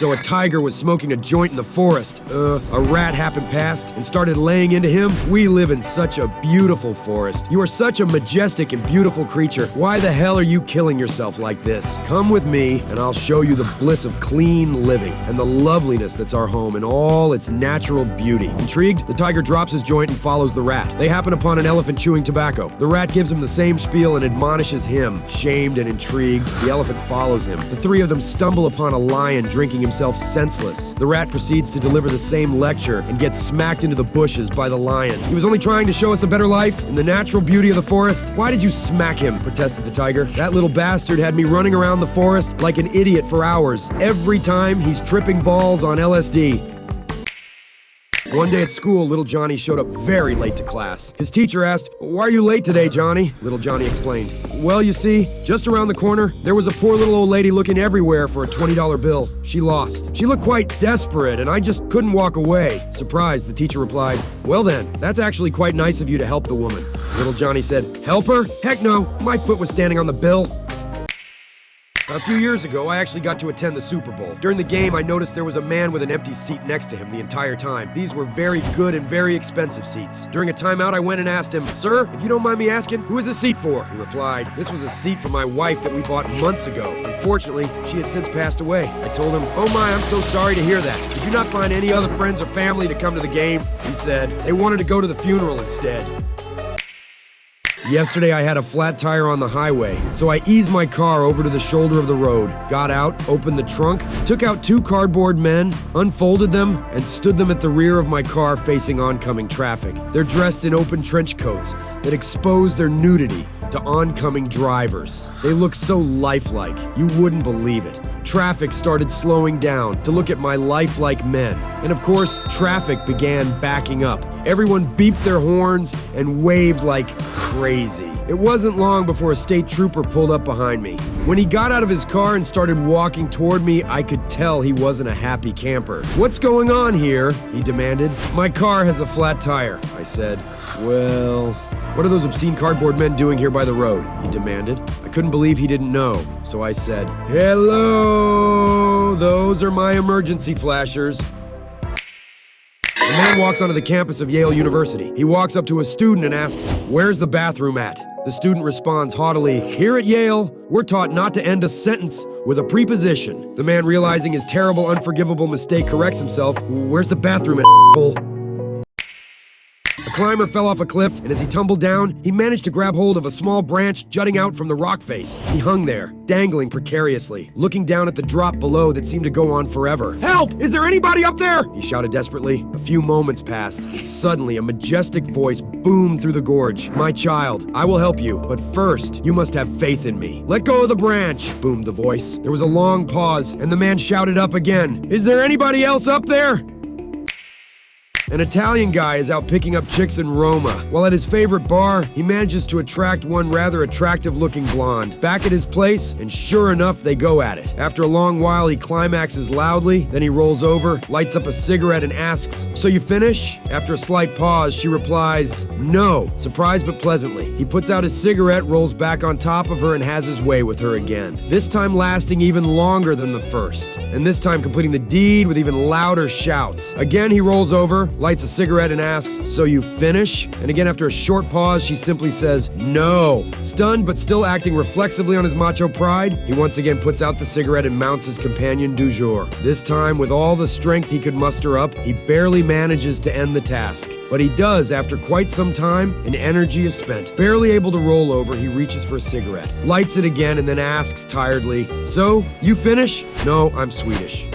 So a tiger was smoking a joint in the forest. A rat happened past and started laying into him. We live in such a beautiful forest. You are such a majestic and beautiful creature. Why the hell are you killing yourself like this? Come with me and I'll show you the bliss of clean living and the loveliness that's our home in all its natural beauty. Intrigued, the tiger drops his joint and follows the rat. They happen upon an elephant chewing tobacco. The rat gives him the same spiel and admonishes him. Shamed and intrigued, the elephant follows him. The three of them stumble upon a lion drinking himself senseless. The rat proceeds to deliver the same lecture and gets smacked into the bushes by the lion. He was only trying to show us a better life in the natural beauty of the forest. Why did you smack him? Protested the tiger. That little bastard had me running around the forest like an idiot for hours. Every time he's tripping balls on LSD. One day at school, little Johnny showed up very late to class. His teacher asked, "Why are you late today, Johnny?" Little Johnny explained, "Well, you see, just around the corner, there was a poor little old lady looking everywhere for a $20 bill. She lost. She looked quite desperate, and I just couldn't walk away." Surprised, the teacher replied, "Well then, that's actually quite nice of you to help the woman." Little Johnny said, "Help her? Heck no, my foot was standing on the bill." A few years ago, I actually got to attend the Super Bowl. During the game, I noticed there was a man with an empty seat next to him the entire time. These were very good and very expensive seats. During a timeout, I went and asked him, "Sir, if you don't mind me asking, who is this seat for?" He replied, "This was a seat for my wife that we bought months ago. Unfortunately, she has since passed away." I told him, "Oh my, I'm so sorry to hear that. Did you not find any other friends or family to come to the game?" He said, "They wanted to go to the funeral instead." Yesterday I had a flat tire on the highway, so I eased my car over to the shoulder of the road, got out, opened the trunk, took out 2 cardboard men, unfolded them, and stood them at the rear of my car facing oncoming traffic. They're dressed in open trench coats that expose their nudity to oncoming drivers. They look so lifelike, you wouldn't believe it. Traffic started slowing down to look at my lifelike men. And of course, traffic began backing up. Everyone beeped their horns and waved like crazy. It wasn't long before a state trooper pulled up behind me. When he got out of his car and started walking toward me, I could tell he wasn't a happy camper. "What's going on here?" he demanded. "My car has a flat tire," I said. "Well, what are those obscene cardboard men doing here by the road?" he demanded. I couldn't believe he didn't know, so I said, "Hello, those are my emergency flashers." A man walks onto the campus of Yale University. He walks up to a student and asks, "Where's the bathroom at?" The student responds haughtily, "Here at Yale, we're taught not to end a sentence with a preposition." The man, realizing his terrible, unforgivable mistake, corrects himself, "Where's the bathroom at, a**hole?" A climber fell off a cliff, and as he tumbled down, he managed to grab hold of a small branch jutting out from the rock face. He hung there, dangling precariously, looking down at the drop below that seemed to go on forever. "Help! Is there anybody up there?" he shouted desperately. A few moments passed, and suddenly a majestic voice boomed through the gorge. "My child, I will help you, but first, you must have faith in me." "Let go of the branch," boomed the voice. There was a long pause, and the man shouted up again, "Is there anybody else up there?" An Italian guy is out picking up chicks in Roma. While at his favorite bar, he manages to attract one rather attractive-looking blonde. Back at his place, and sure enough, they go at it. After a long while, he climaxes loudly, then he rolls over, lights up a cigarette, and asks, "So you finish?" After a slight pause, she replies, "No," surprised but pleasantly. He puts out his cigarette, rolls back on top of her, and has his way with her again. This time lasting even longer than the first, and this time completing the deed with even louder shouts. Again, he rolls over, lights a cigarette, and asks, "So you finish?" And again, after a short pause, she simply says, "No." Stunned but still acting reflexively on his macho pride, he once again puts out the cigarette and mounts his companion du jour. This time, with all the strength he could muster up, he barely manages to end the task. But he does after quite some time, and energy is spent. Barely able to roll over, he reaches for a cigarette, lights it again, and then asks tiredly, "So, you finish?" "No, I'm Swedish."